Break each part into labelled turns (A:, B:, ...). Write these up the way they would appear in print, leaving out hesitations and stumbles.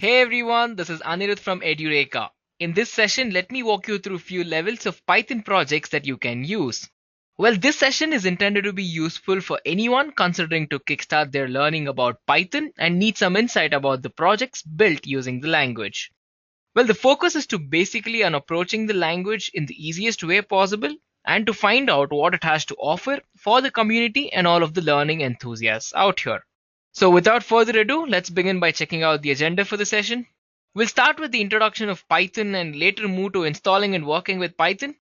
A: Hey everyone, this is Anirudh from Edureka. In this session, let me walk you through a few levels of Python projects that you can use. Well, this session is intended to be useful for anyone considering to kickstart their learning about Python and need some insight about the projects built using the language. Well, the focus is to basically on approaching the language in the easiest way possible and to find out what it has to offer for the community and all of the learning enthusiasts out here. So without further ado, let's begin by checking out the agenda for the session. We'll start with the introduction of Python and later move to installing and working with Python.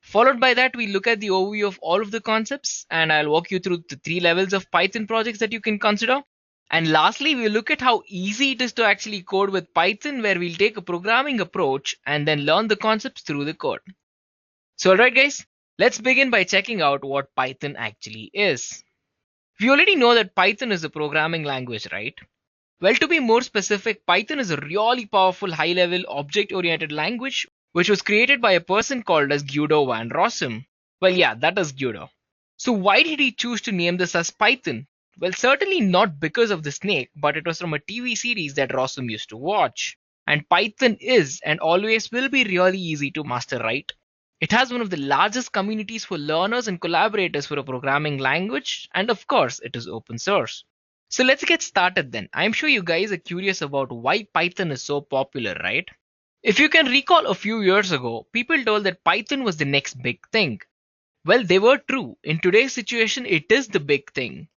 A: Followed by that, we look at the overview of all of the concepts and I'll walk you through the three levels of Python projects that you can consider. And lastly, we'll look at how easy it is to actually code with Python, where we'll take a programming approach and then learn the concepts through the code. So alright guys, let's begin by checking out what Python actually is. We already know that Python is a programming language, right? Well, to be more specific, Python is a really powerful high-level object-oriented language which was created by a person called as Guido van Rossum. Well, yeah, that is Guido. So why did he choose to name this as Python? Well, certainly not because of the snake, but it was from a TV series that Rossum used to watch. And Python is and always will be really easy to master, right? It has one of the largest communities for learners and collaborators for a programming language, and of course, it is open source. So let's get started then. I'm sure you guys are curious about why Python is so popular, right? If you can recall a few years ago, people told that Python was the next big thing. Well, they were true. In today's situation, it is the big thing.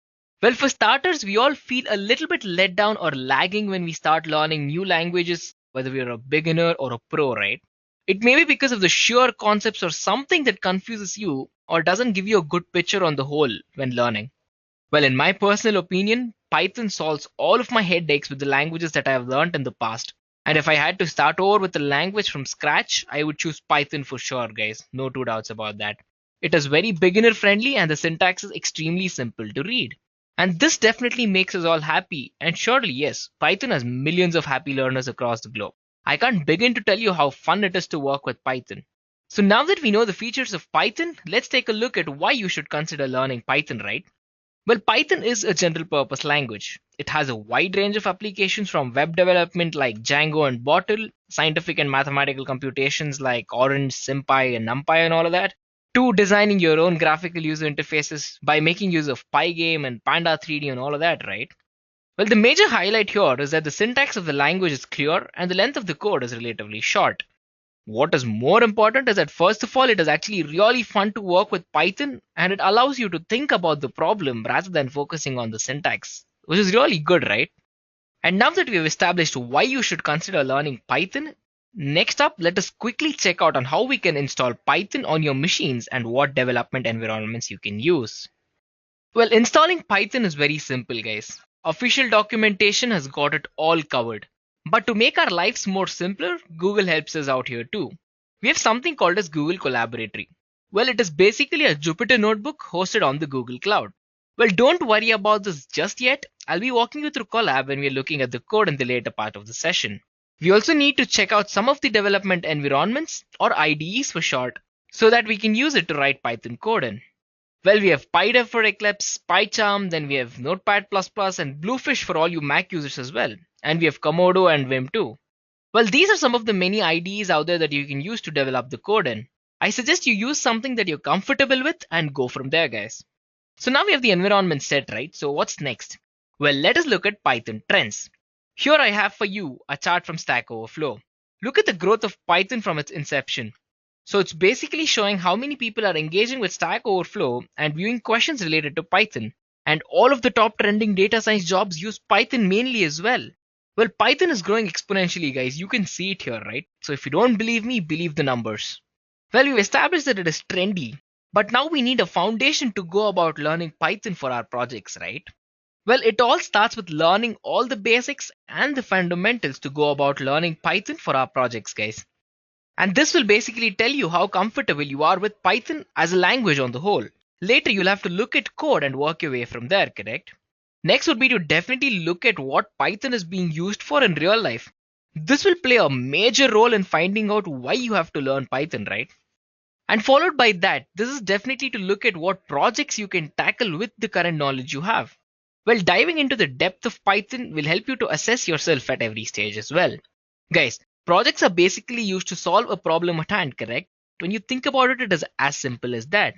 A: Well, for starters, we all feel a little bit let down or lagging when we start learning new languages, whether we are a beginner or a pro, right? It may be because of the sheer concepts or something that confuses you or doesn't give you a good picture on the whole when learning. Well, in my personal opinion, Python solves all of my headaches with the languages that I have learned in the past. And if I had to start over with a language from scratch, I would choose Python for sure, guys. No two doubts about that. It is very beginner friendly and the syntax is extremely simple to read. And this definitely makes us all happy. And surely, yes, Python has millions of happy learners across the globe. I can't begin to tell you how fun it is to work with Python. So now that we know the features of Python, let's take a look at why you should consider learning Python, right? Well, Python is a general purpose language. It has a wide range of applications from web development like Django and Bottle, scientific and mathematical computations like Orange, SymPy, and NumPy and all of that, to designing your own graphical user interfaces by making use of Pygame and Panda 3D and all of that, right? Well, the major highlight here is that the syntax of the language is clear and the length of the code is relatively short. What is more important is that first of all, it is actually really fun to work with Python and it allows you to think about the problem rather than focusing on the syntax, which is really good, right? And now that we have established why you should consider learning Python, next up, let us quickly check out on how we can install Python on your machines and what development environments you can use. Well, installing Python is very simple, guys. Official documentation has got it all covered. But to make our lives more simpler, Google helps us out here too. We have something called as Google Collaboratory. Well, it is basically a Jupyter notebook hosted on the Google Cloud. Well, don't worry about this just yet. I'll be walking you through Collab when we're looking at the code in the later part of the session. We also need to check out some of the development environments, or IDEs for short, so that we can use it to write Python code in. Well, we have PyDev for Eclipse, PyCharm, then we have Notepad++ and Bluefish for all you Mac users as well. And we have Komodo and Vim too. Well, these are some of the many IDEs out there that you can use to develop the code in. I suggest you use something that you're comfortable with and go from there, guys. So now we have the environment set, right? So what's next? Well, let us look at Python trends. Here I have for you a chart from Stack Overflow. Look at the growth of Python from its inception. So it's basically showing how many people are engaging with Stack Overflow and viewing questions related to Python. And all of the top trending data science jobs use Python mainly as well. Well, Python is growing exponentially, guys. You can see it here, right? So if you don't believe me, believe the numbers. Well, we've established that it is trendy, but now we need a foundation to go about learning Python for our projects, right? Well, it all starts with learning all the basics and the fundamentals to go about learning Python for our projects, guys. And this will basically tell you how comfortable you are with Python as a language on the whole. Later, you'll have to look at code and work your way from there, correct? Next would be to definitely look at what Python is being used for in real life. This will play a major role in finding out why you have to learn Python, right? And followed by that, this is definitely to look at what projects you can tackle with the current knowledge you have. Well, diving into the depth of Python will help you to assess yourself at every stage as well. Guys, projects are basically used to solve a problem at hand, correct? When you think about it, it is as simple as that.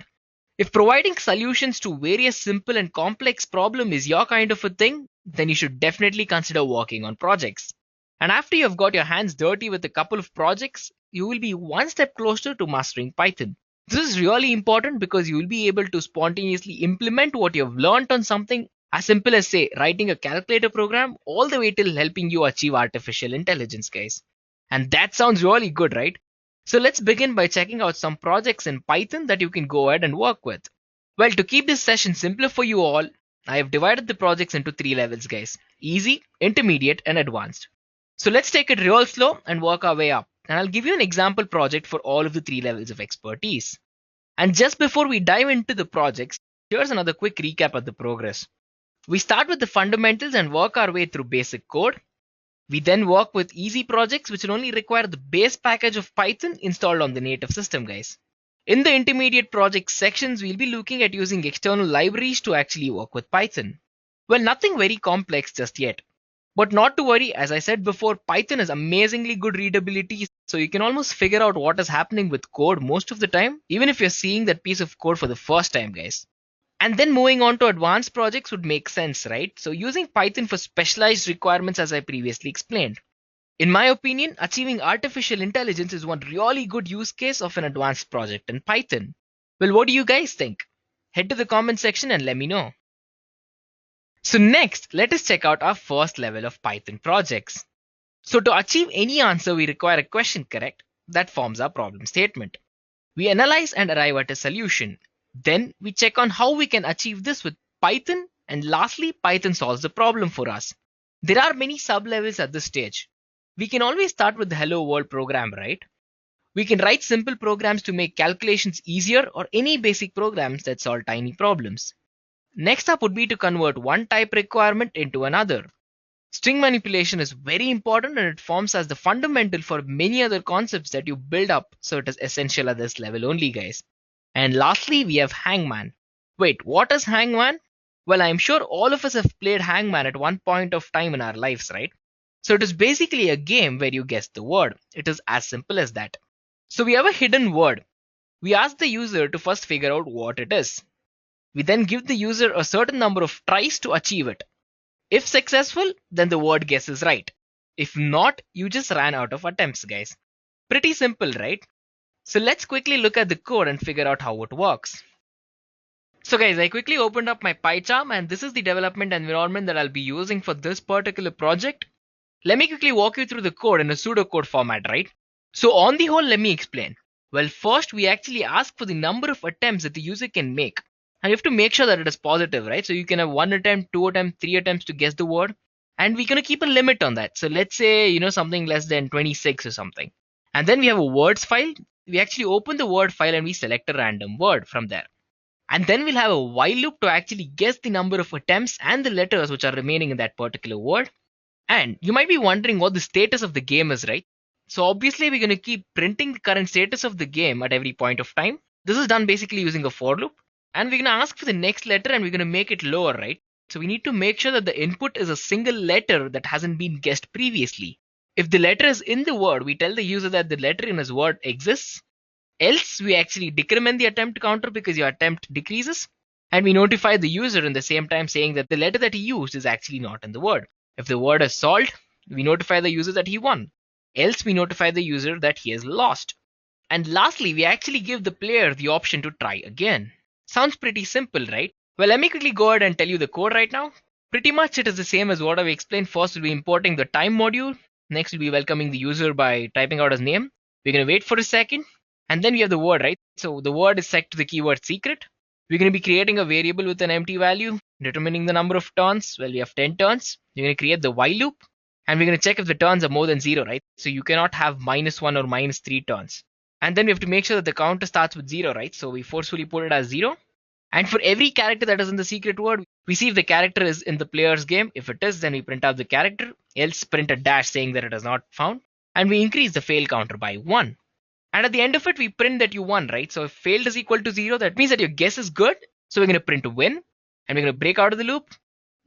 A: If providing solutions to various simple and complex problems is your kind of a thing, then you should definitely consider working on projects. And after you've got your hands dirty with a couple of projects, you will be one step closer to mastering Python. This is really important because you will be able to spontaneously implement what you've learned on something as simple as, say, writing a calculator program, all the way till helping you achieve artificial intelligence, guys. And that sounds really good, right? So let's begin by checking out some projects in Python that you can go ahead and work with. Well, to keep this session simpler for you all, I have divided the projects into 3 levels, guys: easy, intermediate, and advanced. So let's take it real slow and work our way up. And I'll give you an example project for all of the 3 levels of expertise. And just before we dive into the projects, here's another quick recap of the progress. We start with the fundamentals and work our way through basic code. We then work with easy projects which will only require the base package of Python installed on the native system, guys. In the intermediate project sections, we'll be looking at using external libraries to actually work with Python. Well, nothing very complex just yet. But not to worry, as I said before, Python has amazingly good readability, so you can almost figure out what is happening with code most of the time, even if you're seeing that piece of code for the first time, guys. And then moving on to advanced projects would make sense, right? So using Python for specialized requirements, as I previously explained. In my opinion, achieving artificial intelligence is one really good use case of an advanced project in Python. Well, what do you guys think? Head to the comment section and let me know. So next, let us check out our first level of Python projects. So to achieve any answer, we require a question, correct? That forms our problem statement. We analyze and arrive at a solution. Then we check on how we can achieve this with Python, and lastly, Python solves the problem for us. There are many sub-levels at this stage. We can always start with the Hello World program, right? We can write simple programs to make calculations easier, or any basic programs that solve tiny problems. Next up would be to convert one type requirement into another. String manipulation is very important and it forms as the fundamental for many other concepts that you build up, so it is essential at this level only, guys. And lastly, we have Hangman. Wait, what is Hangman? Well, I'm sure all of us have played Hangman at one point of time in our lives, right? So it is basically a game where you guess the word. It is as simple as that. So we have a hidden word. We ask the user to first figure out what it is. We then give the user a certain number of tries to achieve it. If successful, then the word guess is right. If not, you just ran out of attempts, guys. Pretty simple, right? So let's quickly look at the code and figure out how it works. So guys, I quickly opened up my PyCharm and this is the development environment that I'll be using for this particular project. Let me quickly walk you through the code in a pseudocode format, right? So on the whole, let me explain. Well, first we actually ask for the number of attempts that the user can make. And you have to make sure that it is positive, right? So you can have 1 attempt, 2 attempts, 3 attempts to guess the word. And we're going to keep a limit on that. So let's say, something less than 26 or something. And then we have a words file. We actually open the word file and we select a random word from there. And then we'll have a while loop to actually guess the number of attempts and the letters which are remaining in that particular word. And you might be wondering what the status of the game is, right? So obviously we're going to keep printing the current status of the game at every point of time. This is done basically using a for loop. And we're going to ask for the next letter and we're going to make it lower, right? So we need to make sure that the input is a single letter that hasn't been guessed previously. If the letter is in the word, we tell the user that the letter in his word exists. Else, we actually decrement the attempt counter because your attempt decreases. And we notify the user in the same time saying that the letter that he used is actually not in the word. If the word is solved, we notify the user that he won. Else, we notify the user that he has lost. And lastly, we actually give the player the option to try again. Sounds pretty simple, right? Well, let me quickly go ahead and tell you the code right now. Pretty much it is the same as what I've explained. First, we'll be importing the time module. Next, we'll be welcoming the user by typing out his name. We're going to wait for a second. And then we have the word, right? So the word is set to the keyword secret. We're going to be creating a variable with an empty value, determining the number of turns. Well, we have 10 turns. We're going to create the while loop. And we're going to check if the turns are more than 0, right? So you cannot have -1 or -3 turns. And then we have to make sure that the counter starts with 0, right? So we forcefully put it as 0. And for every character that is in the secret word, we see if the character is in the player's game. If it is, then we print out the character. Else print a dash saying that it is not found. And we increase the fail counter by 1. And at the end of it, we print that you won, right? So if failed is equal to 0, that means that your guess is good. So we're going to print win. And we're going to break out of the loop.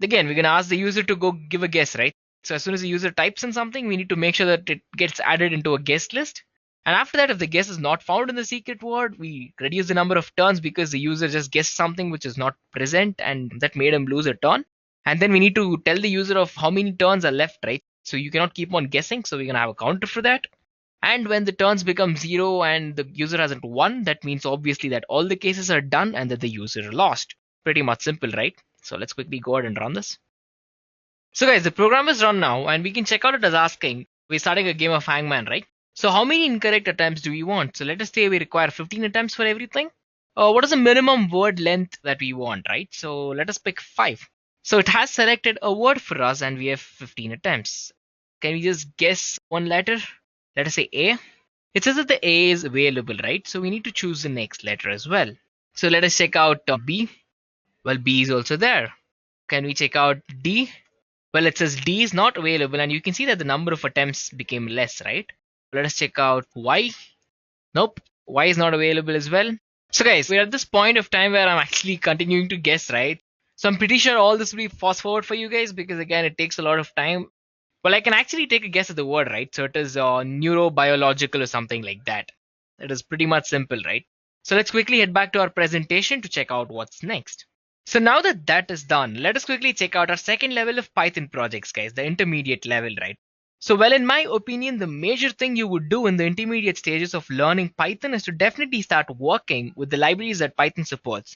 A: Again, we're going to ask the user to go give a guess, right? So as soon as the user types in something, we need to make sure that it gets added into a guest list. And after that, if the guess is not found in the secret word, we reduce the number of turns because the user just guessed something which is not present and that made him lose a turn. And then we need to tell the user of how many turns are left, right? So you cannot keep on guessing. So we're going to have a counter for that. And when the turns become 0 and the user hasn't won, that means obviously that all the cases are done and that the user lost. Pretty much simple, right? So let's quickly go ahead and run this. So guys, the program is run now and we can check out it as asking, we're starting a game of hangman, right? So how many incorrect attempts do we want? So let us say we require 15 attempts for everything. What is the minimum word length that we want, right? So let us pick 5. So it has selected a word for us and we have 15 attempts. Can we just guess one letter? Let us say A. It says that the A is available, right? So we need to choose the next letter as well. So let us check out B. Well, B is also there. Can we check out D? Well, it says D is not available and you can see that the number of attempts became less, right? Let us check out Y. Nope, Y is not available as well. So guys, we're at this point of time where I'm actually continuing to guess, right? So I'm pretty sure all this will be fast forward for you guys because again, it takes a lot of time. Well, I can actually take a guess at the word, right? So it is neurobiological or something like that. It is pretty much simple, right? So let's quickly head back to our presentation to check out what's next. So now that that is done, let us quickly check out our second level of Python projects, guys, the intermediate level, right? So well, in my opinion, the major thing you would do in the intermediate stages of learning Python is to definitely start working with the libraries that Python supports.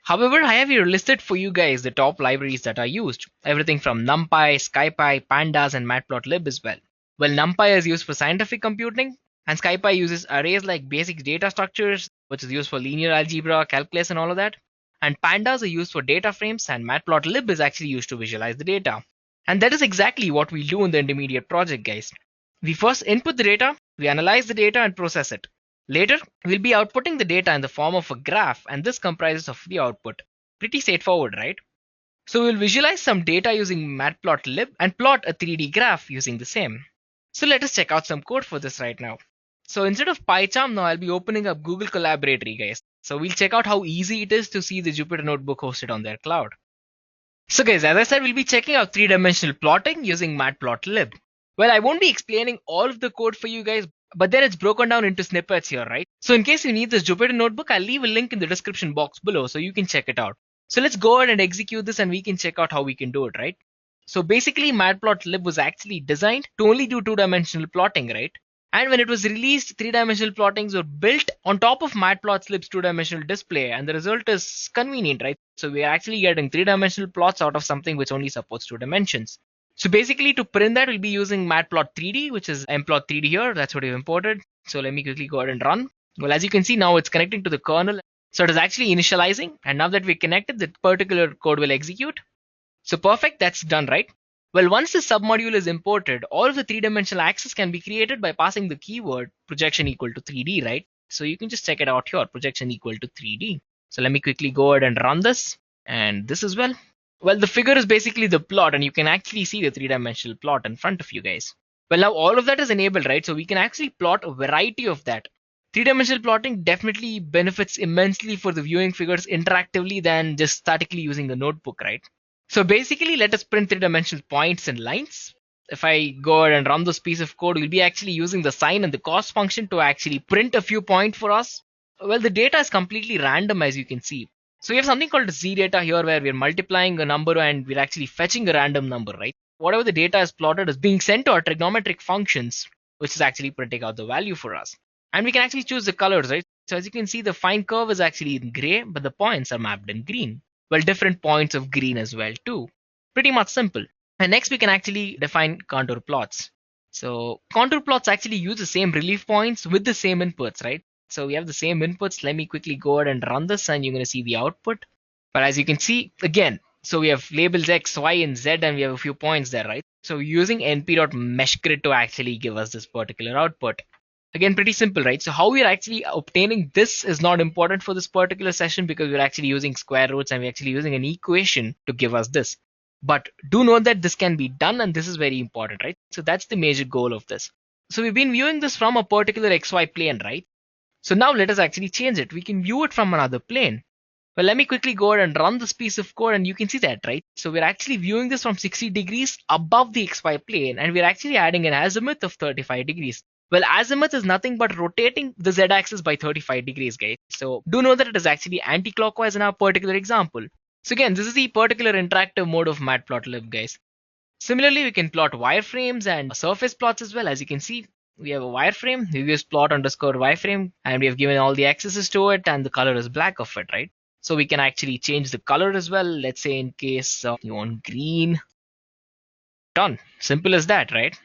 A: However, I have here listed for you guys the top libraries that are used. Everything from NumPy, SciPy, Pandas, and Matplotlib as well. Well, NumPy is used for scientific computing, and SciPy uses arrays like basic data structures, which is used for linear algebra, calculus, and all of that. And Pandas are used for data frames, and Matplotlib is actually used to visualize the data. And that is exactly what we do in the intermediate project, guys. We first input the data, we analyze the data and process it. Later, we'll be outputting the data in the form of a graph, and this comprises of the output. Pretty straightforward, right? So we'll visualize some data using Matplotlib and plot a 3D graph using the same. So let us check out some code for this right now. So instead of PyCharm, now I'll be opening up Google Collaboratory, guys. So we'll check out how easy it is to see the Jupyter Notebook hosted on their cloud. So guys, as I said, we'll be checking out three-dimensional plotting using Matplotlib. Well, I won't be explaining all of the code for you guys, but then it's broken down into snippets here, right? So in case you need this Jupyter Notebook, I'll leave a link in the description box below so you can check it out. So let's go ahead and execute this and we can check out how we can do it, right? So basically, Matplotlib was actually designed to only do two-dimensional plotting, right? And when it was released, three-dimensional plottings were built on top of Matplotlib's two-dimensional display, and the result is convenient, right? So we are actually getting three-dimensional plots out of something which only supports 2 dimensions. So basically, to print that, we'll be using Matplot3D, which is mplot3D here. That's what we've imported. So let me quickly go ahead and run. Well, as you can see, now it's connecting to the kernel. So it is actually initializing, and now that we're connected, the particular code will execute. So perfect, that's done, right? Well, once the submodule is imported, all of the three-dimensional axes can be created by passing the keyword projection equal to 3D, right? So you can just check it out here, projection equal to 3D. So let me quickly go ahead and run this, and this as well. Well, the figure is basically the plot, and you can actually see the three-dimensional plot in front of you guys. Well, now all of that is enabled, right? So we can actually plot a variety of that. Three-dimensional plotting definitely benefits immensely for the viewing figures interactively than just statically using the notebook, right? So basically, let us print three-dimensional points and lines. If I go ahead and run this piece of code, we'll be actually using the sine and the cos function to actually print a few points for us. Well, the data is completely random, as you can see. So we have something called z data here where we're multiplying a number and we're actually fetching a random number, right? Whatever the data is plotted is being sent to our trigonometric functions, which is actually printing out the value for us. And we can actually choose the colors, right? So as you can see, the fine curve is actually in gray, but the points are mapped in green. Well, different points of green as well too. Pretty much simple. And next we can actually define contour plots. So contour plots actually use the same relief points with the same inputs, right? So we have the same inputs. Let me quickly go ahead and run this and you're going to see the output. But as you can see, again, so we have labels X, Y, and Z and we have a few points there, right? So using np.meshgrid to actually give us this particular output. Again, pretty simple, right? So how we're actually obtaining this is not important for this particular session because we're actually using square roots and we're actually using an equation to give us this. But do know that this can be done and this is very important, right? So that's the major goal of this. So we've been viewing this from a particular XY plane, right? So now let us actually change it. We can view it from another plane. Well, let me quickly go ahead and run this piece of code and you can see that, right? So we're actually viewing this from 60 degrees above the XY plane and we're actually adding an azimuth of 35 degrees. Well, azimuth is nothing but rotating the z-axis by 35 degrees, guys. So do know that it is actually anti-clockwise in our particular example. So again, this is the particular interactive mode of matplotlib, guys. Similarly, we can plot wireframes and surface plots as well. As you can see, we have a wireframe. We use plot underscore wireframe and we have given all the accesses to it and the color is black of it, right? So we can actually change the color as well. Let's say in case you want green. Done. Simple as that, right?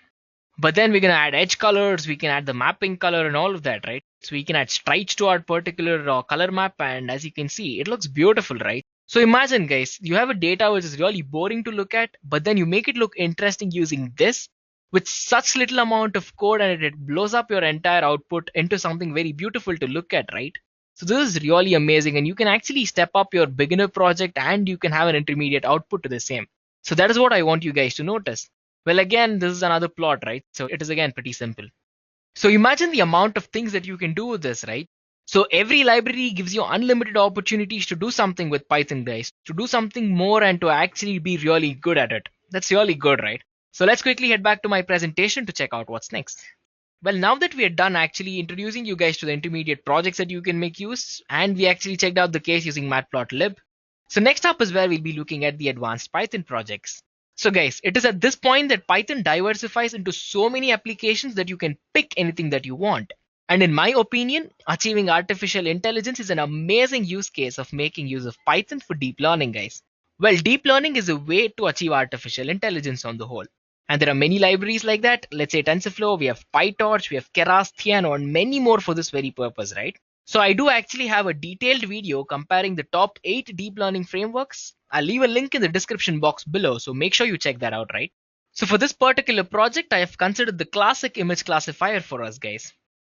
A: But then we're going to add edge colors. We can add the mapping color and all of that, right? So we can add stripes to our particular color map. And as you can see, it looks beautiful, right? So imagine, guys, you have a data which is really boring to look at, but then you make it look interesting using this with such little amount of code and it blows up your entire output into something very beautiful to look at, right? So this is really amazing and you can actually step up your beginner project and you can have an intermediate output to the same. So that is what I want you guys to notice. Well, again, this is another plot, right? So it is again pretty simple. So imagine the amount of things that you can do with this, right? So every library gives you unlimited opportunities to do something with Python, guys, to do something more and to actually be really good at it. That's really good, right? So let's quickly head back to my presentation to check out what's next. Well, now that we are done actually introducing you guys to the intermediate projects that you can make use, and we actually checked out the case using matplotlib. So next up is where we'll be looking at the advanced Python projects. So guys, it is at this point that Python diversifies into so many applications that you can pick anything that you want. And in my opinion, achieving artificial intelligence is an amazing use case of making use of Python for deep learning, guys. Well, deep learning is a way to achieve artificial intelligence on the whole. And there are many libraries like that. Let's say TensorFlow, we have PyTorch, we have Keras, Theano, and many more for this very purpose, right? So I do actually have a detailed video comparing the top 8 deep learning frameworks. I'll leave a link in the description box below, so make sure you check that out, right? So for this particular project, I have considered the classic image classifier for us, guys.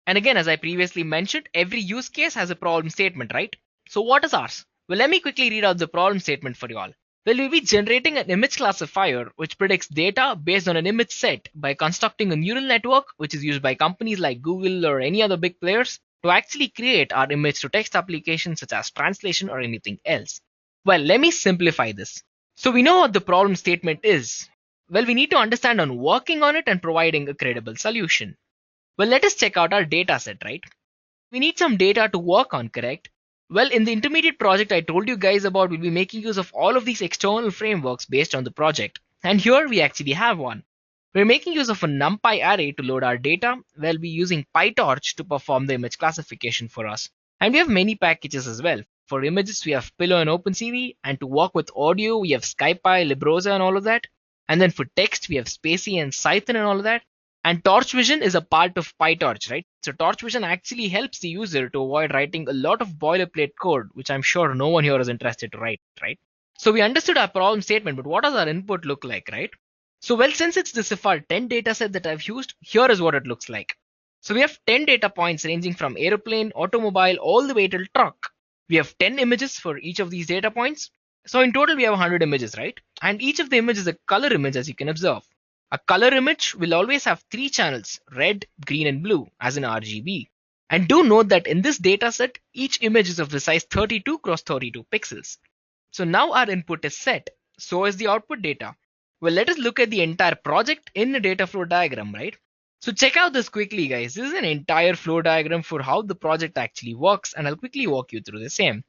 A: And again, as I previously mentioned, every use case has a problem statement, right? So what is ours? Well, let me quickly read out the problem statement for you all. Well, we'll be generating an image classifier which predicts data based on an image set by constructing a neural network which is used by companies like Google or any other big players to actually create our image to text applications such as translation or anything else. Well, let me simplify this. So we know what the problem statement is. Well, we need to understand on working on it and providing a credible solution. Well, let us check out our data set, right? We need some data to work on, correct? Well, in the intermediate project I told you guys about, we'll be making use of all of these external frameworks based on the project. And here we actually have one. We're making use of a NumPy array to load our data. We'll be using PyTorch to perform the image classification for us. And we have many packages as well. For images, we have Pillow and OpenCV. And to work with audio, we have SkyPy, Librosa and all of that. And then for text, we have Spacey and Cython and all of that. And Torch Vision is a part of PyTorch, right? So Torch Vision actually helps the user to avoid writing a lot of boilerplate code, which I'm sure no one here is interested to write, right? So we understood our problem statement, but what does our input look like, right? So well, since it's the CIFAR 10 dataset that I've used, here is what it looks like. So we have 10 data points ranging from aeroplane, automobile, all the way till truck. We have 10 images for each of these data points. So in total, we have 100 images, right? And each of the images is a color image, as you can observe. A color image will always have 3 channels, red, green, and blue, as in RGB. And do note that in this dataset, each image is of the size 32 cross 32 pixels. So now our input is set. So is the output data. Well, let us look at the entire project in the data flow diagram, right? So check out this quickly, guys. This is an entire flow diagram for how the project actually works, and I'll quickly walk you through the same.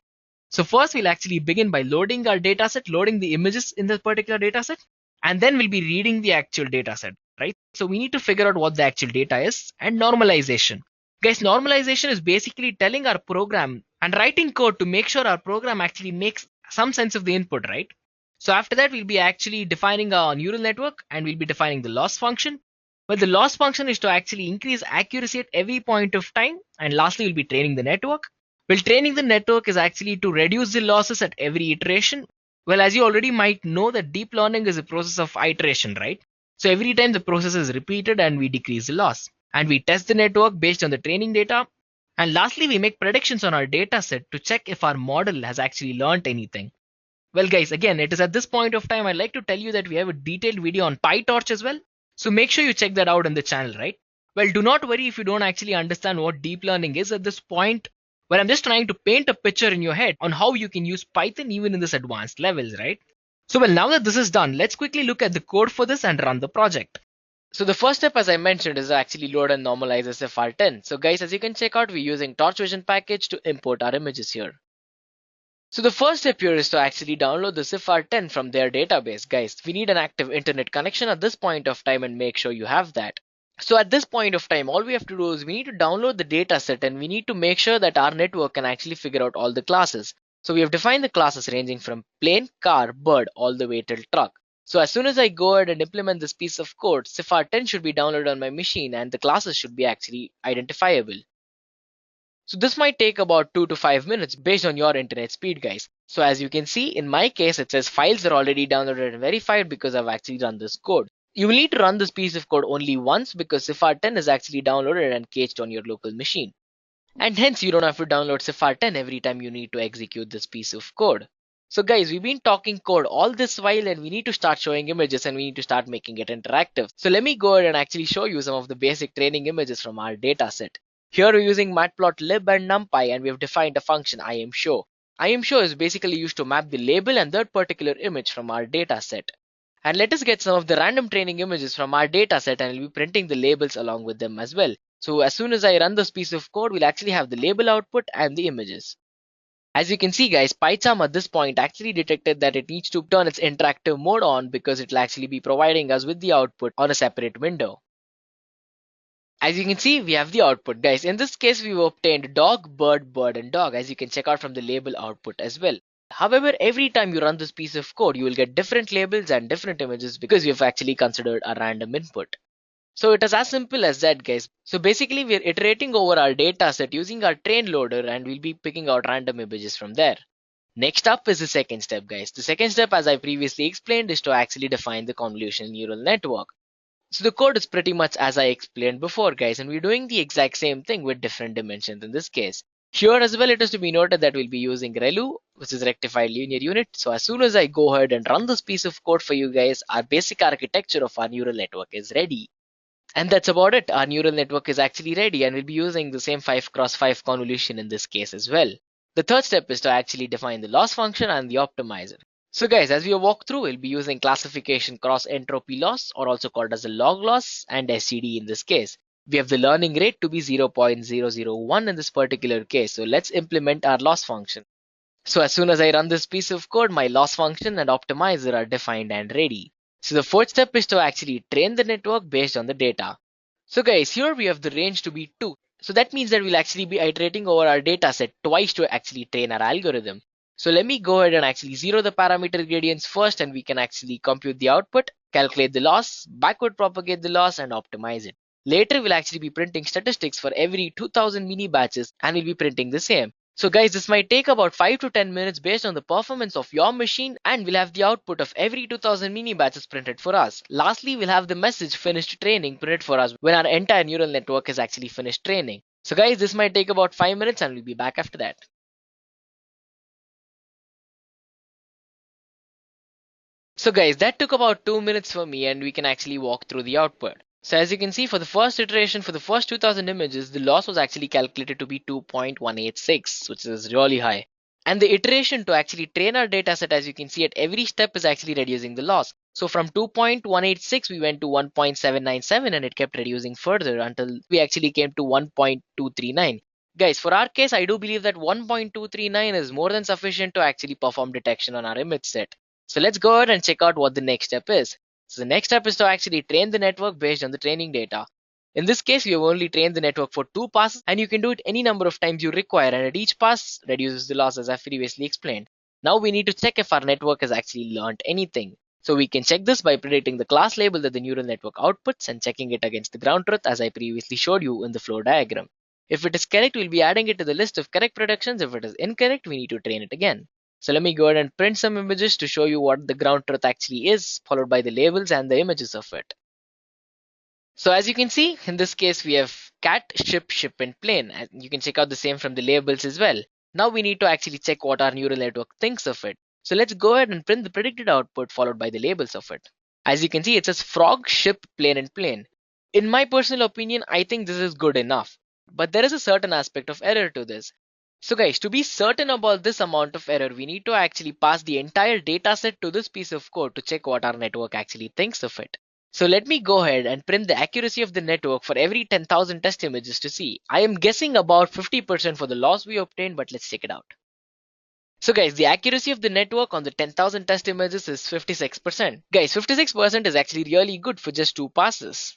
A: So first, we'll actually begin by loading our dataset, loading the images in this particular dataset. And then we'll be reading the actual data set, right? So we need to figure out what the actual data is and normalization. Guys, normalization is basically telling our program and writing code to make sure our program actually makes some sense of the input, right? So after that, we'll be actually defining our neural network and we'll be defining the loss function. Well, the loss function is to actually increase accuracy at every point of time. And lastly, we'll be training the network. Well, training the network is actually to reduce the losses at every iteration. Well, as you already might know that deep learning is a process of iteration, right? So every time the process is repeated and we decrease the loss. And we test the network based on the training data. And lastly, we make predictions on our data set to check if our model has actually learned anything. Well, guys, again, it is at this point of time I'd like to tell you that we have a detailed video on PyTorch as well. So make sure you check that out in the channel, right? Well, do not worry if you don't actually understand what deep learning is at this point. Well, I'm just trying to paint a picture in your head on how you can use Python even in this advanced levels, right? So well, now that this is done, let's quickly look at the code for this and run the project. So the first step, as I mentioned, is to actually load and normalize SFR10. So guys, as you can check out, we're using Torch Vision package to import our images here. So the first step here is to actually download the SFR10 from their database. Guys, we need an active internet connection at this point of time and make sure you have that. So at this point of time, all we have to do is we need to download the data set and we need to make sure that our network can actually figure out all the classes. So we have defined the classes ranging from plane, car, bird, all the way till truck. So as soon as I go ahead and implement this piece of code, SFR10 should be downloaded on my machine and the classes should be actually identifiable. So this might take about 2 to 5 minutes based on your internet speed, guys. So as you can see, in my case, it says files are already downloaded and verified because I've actually run this code. You will need to run this piece of code only once because CIFAR10 is actually downloaded and cached on your local machine. And hence you don't have to download CIFAR10 every time you need to execute this piece of code. So guys, we've been talking code all this while and we need to start showing images and we need to start making it interactive. So let me go ahead and actually show you some of the basic training images from our dataset. Here we're using matplotlib and numpy and we have defined a function IamShow. IamShow is basically used to map the label and that particular image from our dataset. And let us get some of the random training images from our dataset and we'll be printing the labels along with them as well. So as soon as I run this piece of code, we'll actually have the label output and the images. As you can see guys, PyCharm at this point actually detected that it needs to turn its interactive mode on because it will actually be providing us with the output on a separate window. As you can see, we have the output, guys. In this case, we've obtained dog, bird, bird, and dog, as you can check out from the label output as well. However, every time you run this piece of code, you will get different labels and different images because we have actually considered a random input. So it is as simple as that, guys. So basically, we're iterating over our data set using our train loader and we'll be picking out random images from there. Next up is the second step, guys. The second step, as I previously explained, is to actually define the convolutional neural network. So the code is pretty much as I explained before, guys, and we're doing the exact same thing with different dimensions in this case. Here as well, it is to be noted that we'll be using ReLU, which is rectified linear unit. So as soon as I go ahead and run this piece of code for you guys, our basic architecture of our neural network is ready. And that's about it. Our neural network is actually ready and we'll be using the same 5x5 convolution in this case as well. The third step is to actually define the loss function and the optimizer. So guys, as we walk through, we'll be using classification cross entropy loss, or also called as a log loss, and SCD in this case. We have the learning rate to be 0.001 in this particular case. So let's implement our loss function. So as soon as I run this piece of code, my loss function and optimizer are defined and ready. So the fourth step is to actually train the network based on the data. So guys, here we have the range to be 2. So that means that we'll actually be iterating over our data set twice to actually train our algorithm. So let me go ahead and actually zero the parameter gradients first and we can actually compute the output, calculate the loss, backward propagate the loss and optimize it. Later we'll actually be printing statistics for every 2000 mini batches and we'll be printing the same. So guys, this might take about 5 to 10 minutes based on the performance of your machine and we'll have the output of every 2000 mini batches printed for us. Lastly, we'll have the message finished training printed for us when our entire neural network is actually finished training. So guys, this might take about 5 minutes and we'll be back after that. So guys, that took about 2 minutes for me and we can actually walk through the output. So as you can see, for the first iteration, for the first 2000 images, the loss was actually calculated to be 2.186, which is really high. And the iteration to actually train our dataset, as you can see, at every step is actually reducing the loss. So from 2.186, we went to 1.797 and it kept reducing further until we actually came to 1.239. Guys, for our case, I do believe that 1.239 is more than sufficient to actually perform detection on our image set. So let's go ahead and check out what the next step is. So the next step is to actually train the network based on the training data. In this case, we have only trained the network for 2 passes and you can do it any number of times you require and at each pass reduces the loss as I previously explained. Now we need to check if our network has actually learned anything. So we can check this by predicting the class label that the neural network outputs and checking it against the ground truth as I previously showed you in the flow diagram. If it is correct, we'll be adding it to the list of correct predictions. If it is incorrect, we need to train it again. So let me go ahead and print some images to show you what the ground truth actually is, followed by the labels and the images of it. So as you can see, in this case, we have cat, ship, ship, and plane. And you can check out the same from the labels as well. Now we need to actually check what our neural network thinks of it. So let's go ahead and print the predicted output followed by the labels of it. As you can see, it says frog, ship, plane, and plane. In my personal opinion, I think this is good enough. But there is a certain aspect of error to this. So guys, to be certain about this amount of error, we need to actually pass the entire dataset to this piece of code to check what our network actually thinks of it. So let me go ahead and print the accuracy of the network for every 10,000 test images to see. I am guessing about 50% for the loss we obtained, but let's check it out. So guys, the accuracy of the network on the 10,000 test images is 56%. Guys, 56% is actually really good for just 2 passes.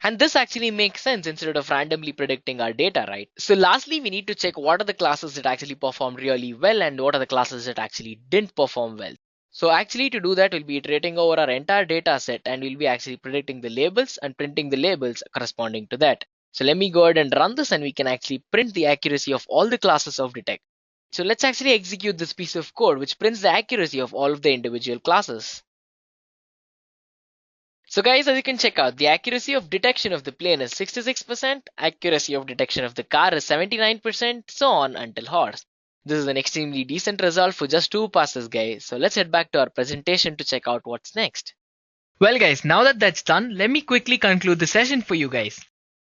A: And this actually makes sense instead of randomly predicting our data, right? So lastly, we need to check what are the classes that actually performed really well and what are the classes that actually didn't perform well. So actually to do that, we'll be iterating over our entire data set and we'll be actually predicting the labels and printing the labels corresponding to that. So let me go ahead and run this and we can actually print the accuracy of all the classes of detect. So let's actually execute this piece of code which prints the accuracy of all of the individual classes. So guys, as you can check out, the accuracy of detection of the plane is 66%, accuracy of detection of the car is 79%, so on until horse. This is an extremely decent result for just 2 passes, guys. So let's head back to our presentation to check out what's next. Well guys, now that that's done, let me quickly conclude the session for you guys.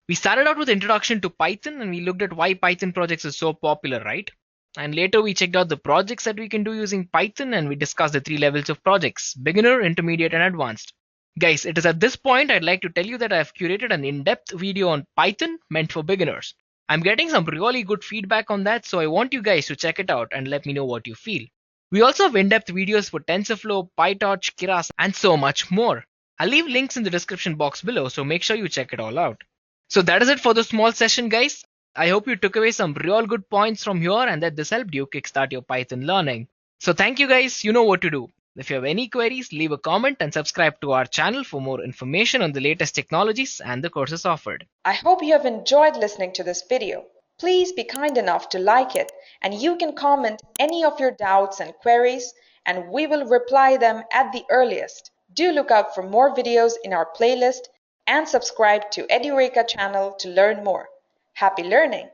A: We started out with introduction to Python and we looked at why Python projects are so popular, right? And later we checked out the projects that we can do using Python and we discussed the 3 levels of projects: beginner, intermediate and advanced. Guys, it is at this point I'd like to tell you that I have curated an in-depth video on Python meant for beginners. I'm getting some really good feedback on that, so I want you guys to check it out and let me know what you feel. We also have in-depth videos for TensorFlow, PyTorch, Keras, and so much more. I'll leave links in the description box below, so make sure you check it all out. So that is it for the small session, guys. I hope you took away some real good points from here and that this helped you kickstart your Python learning. So thank you guys, you know what to do. If you have any queries, leave a comment and subscribe to our channel for more information on the latest technologies and the courses offered.
B: I hope you have enjoyed listening to this video. Please be kind enough to like it, and you can comment any of your doubts and queries, and we will reply them at the earliest. Do look out for more videos in our playlist and subscribe to Edureka channel to learn more. Happy learning!